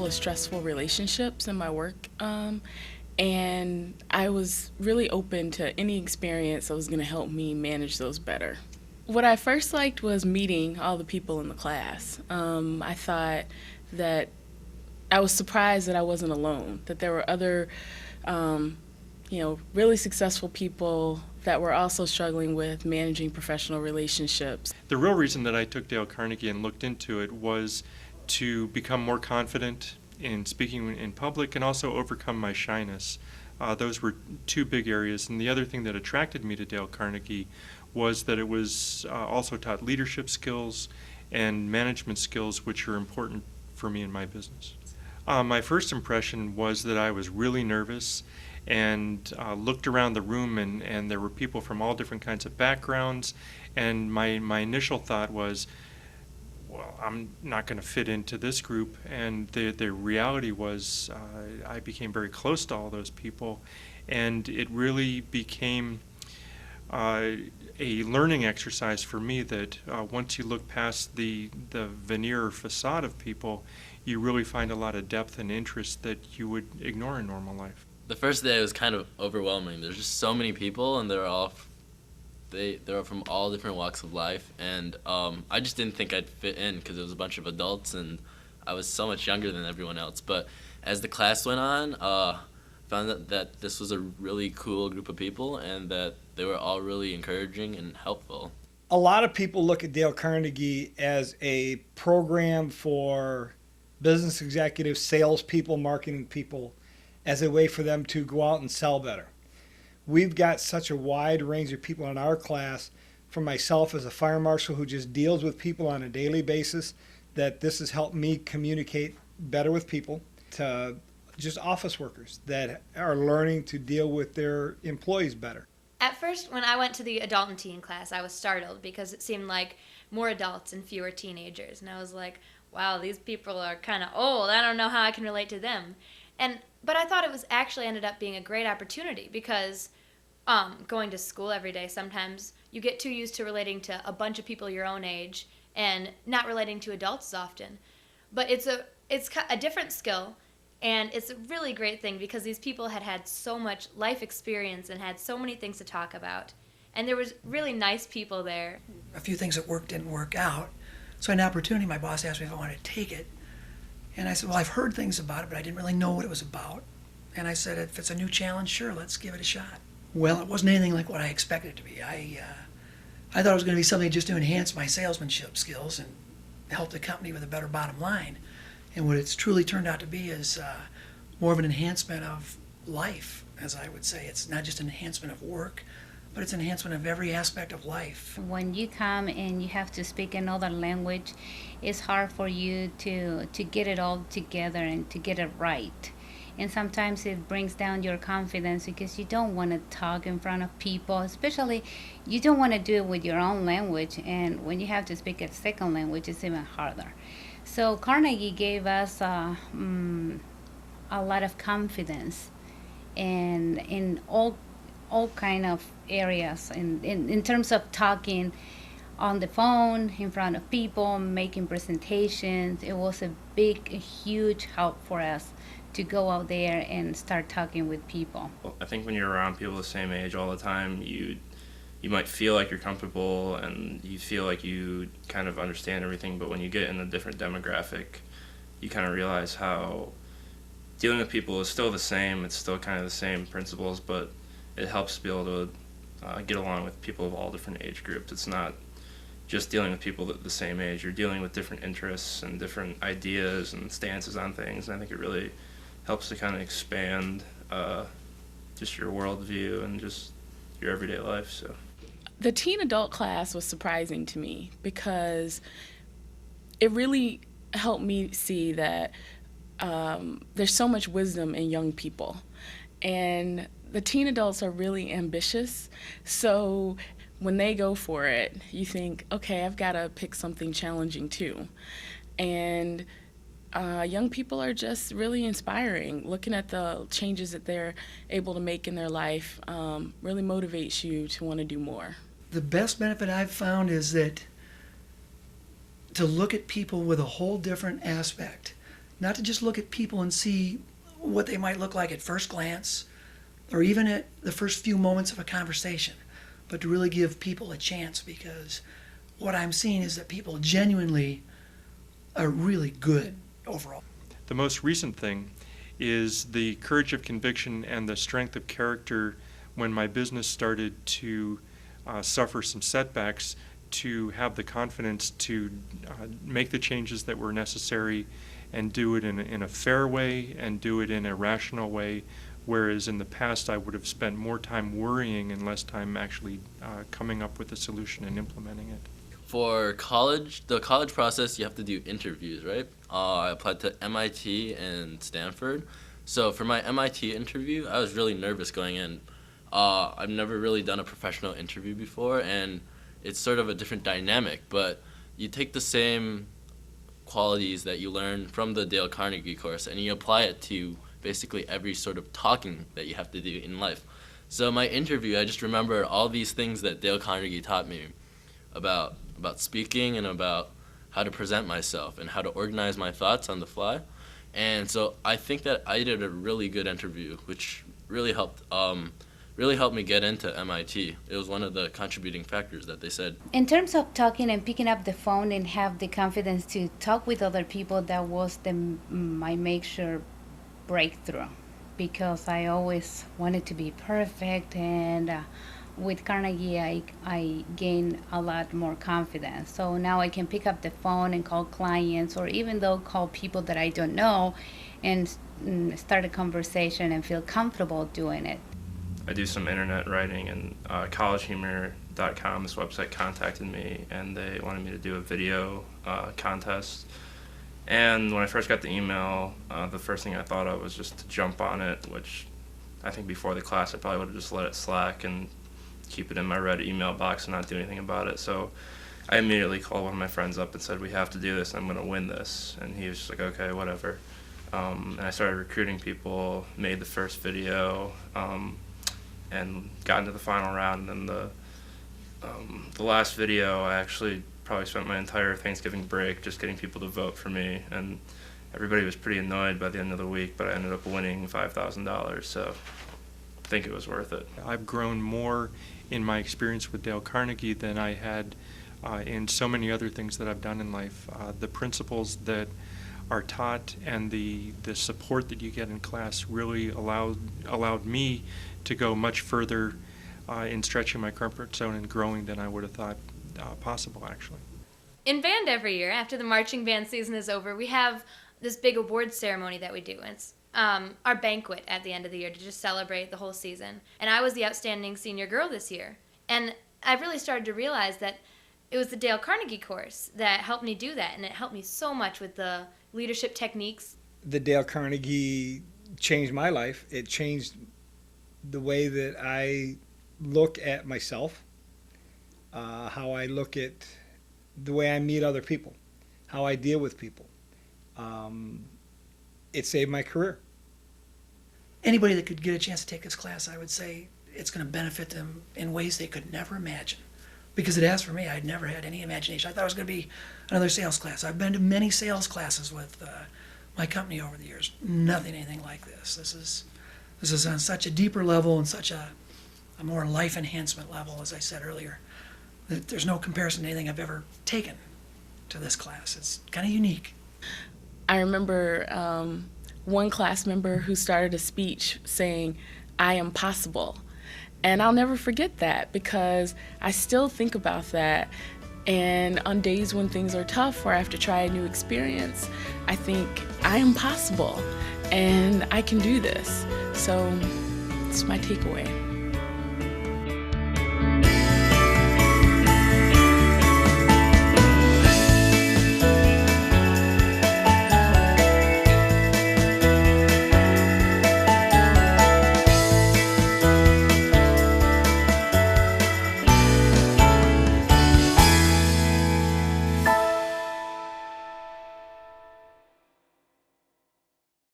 of stressful relationships in my work, and I was really open to any experience that was going to help me manage those better. What I first liked was meeting all the people in the class. I thought that I was surprised that I wasn't alone, that there were other, really successful people that were also struggling with managing professional relationships. The real reason that I took Dale Carnegie and looked into it was to become more confident in speaking in public and also overcome my shyness. Those were two big areas. And the other thing that attracted me to Dale Carnegie was that it was also taught leadership skills and management skills, which are important for me in my business. My first impression was that I was really nervous and looked around the room, and there were people from all different kinds of backgrounds, and my initial thought was, well, I'm not going to fit into this group, and the reality was I became very close to all those people, and it really became a learning exercise for me that once you look past the veneer or facade of people, you really find a lot of depth and interest that you would ignore in normal life. The first day was kind of overwhelming. There's just so many people, and they're from all different walks of life, and I just didn't think I'd fit in because it was a bunch of adults, and I was so much younger than everyone else. But as the class went on, found that this was a really cool group of people, and that they were all really encouraging and helpful. A lot of people look at Dale Carnegie as a program for business executives, salespeople, marketing people, as a way for them to go out and sell better. We've got such a wide range of people in our class, from myself as a fire marshal who just deals with people on a daily basis, that this has helped me communicate better with people, to just office workers that are learning to deal with their employees better. At first, when I went to the adult and teen class, I was startled because it seemed like more adults and fewer teenagers. And I was like, wow, these people are kind of old. I don't know how I can relate to them. But I thought it was actually ended up being a great opportunity because going to school every day, sometimes you get too used to relating to a bunch of people your own age and not relating to adults as often. But it's a different skill, and it's a really great thing because these people had so much life experience and had so many things to talk about. And there was really nice people there. A few things at work didn't work out. So an opportunity, my boss asked me if I wanted to take it. And I said, well, I've heard things about it, but I didn't really know what it was about. And I said, if it's a new challenge, sure, let's give it a shot. Well, it wasn't anything like what I expected it to be. I thought it was going to be something just to enhance my salesmanship skills and help the company with a better bottom line. And what it's truly turned out to be is more of an enhancement of life, as I would say. It's not just an enhancement of work, but it's an enhancement of every aspect of life. When you come and you have to speak another language, it's hard for you to get it all together and to get it right. And sometimes it brings down your confidence because you don't want to talk in front of people, especially you don't want to do it with your own language. And when you have to speak a second language, it's even harder. So Carnegie gave us a lot of confidence and in all kind of areas in terms of talking on the phone, in front of people, making presentations. It was a huge help for us to go out there and start talking with people. I think when you're around people the same age all the time, you might feel like you're comfortable and you feel like you kind of understand everything, but when you get in a different demographic, you kind of realize how dealing with people is still the same. It's still kind of the same principles, but it helps to be able to get along with people of all different age groups. It's not just dealing with people the same age. You're dealing with different interests and different ideas and stances on things. And I think it really helps to kind of expand just your worldview and just your everyday life. So the teen adult class was surprising to me because it really helped me see that there's so much wisdom in young people. And the teen adults are really ambitious, so when they go for it, you think, okay, I've got to pick something challenging too. And young people are just really inspiring. Looking at the changes that they're able to make in their life really motivates you to want to do more. The best benefit I've found is that to look at people with a whole different aspect. not to just look at people and see what they might look like at first glance or even at the first few moments of a conversation, but to really give people a chance, because what I'm seeing is that people genuinely are really good overall. The most recent thing is the courage of conviction and the strength of character when my business started to suffer some setbacks, to have the confidence to make the changes that were necessary and do it in a fair way and do it in a rational way, whereas in the past I would have spent more time worrying and less time actually coming up with a solution and implementing it. For college, the college process, you have to do interviews, right? I applied to MIT and Stanford. So for my MIT interview, I was really nervous going in. I've never really done a professional interview before, and it's sort of a different dynamic, but you take the same qualities that you learn from the Dale Carnegie course and you apply it to basically every sort of talking that you have to do in life. So my interview, I just remember all these things that Dale Carnegie taught me about speaking and about how to present myself and how to organize my thoughts on the fly. And so I think that I did a really good interview, which really helped me get into MIT. It was one of the contributing factors that they said. In terms of talking and picking up the phone and have the confidence to talk with other people, that was my major breakthrough, because I always wanted to be perfect, and with Carnegie I gained a lot more confidence. So now I can pick up the phone and call clients, or even though call people that I don't know, and start a conversation and feel comfortable doing it. I do some internet writing, and collegehumor.com, this website, contacted me, and they wanted me to do a video contest. And when I first got the email, the first thing I thought of was just to jump on it, which I think before the class I probably would have just let it slack and keep it in my red email box and not do anything about it. So I immediately called one of my friends up and said, we have to do this, I'm going to win this. And he was just like, okay, whatever. And I started recruiting people, made the first video, and got into the final round. And then the last video, I actually probably spent my entire Thanksgiving break just getting people to vote for me, and everybody was pretty annoyed by the end of the week, but I ended up winning $5,000, so I think it was worth it. I've grown more in my experience with Dale Carnegie than I had in so many other things that I've done in life. The principles that are taught and the support that you get in class really allowed me to go much further in stretching my comfort zone and growing than I would have thought possible, actually. In band every year, after the marching band season is over, we have this big awards ceremony that we do. It's our banquet at the end of the year to just celebrate the whole season. And I was the outstanding senior girl this year. And I really started to realize that it was the Dale Carnegie course that helped me do that, and it helped me so much with the leadership techniques. The Dale Carnegie changed my life. It changed the way that I look at myself, how I look at the way I meet other people, how I deal with people. It saved my career. Anybody that could get a chance to take this class, I would say it's going to benefit them in ways they could never imagine. Because it has for me. I'd never had any imagination. I thought it was going to be another sales class. I've been to many sales classes with my company over the years. Nothing anything like this. This is on such a deeper level and such a more life enhancement level, as I said earlier, that there's no comparison to anything I've ever taken to this class. It's kind of unique. I remember one class member who started a speech saying, "I am possible." And I'll never forget that, because I still think about that. And on days when things are tough or I have to try a new experience, I think I am possible and I can do this. So it's my takeaway.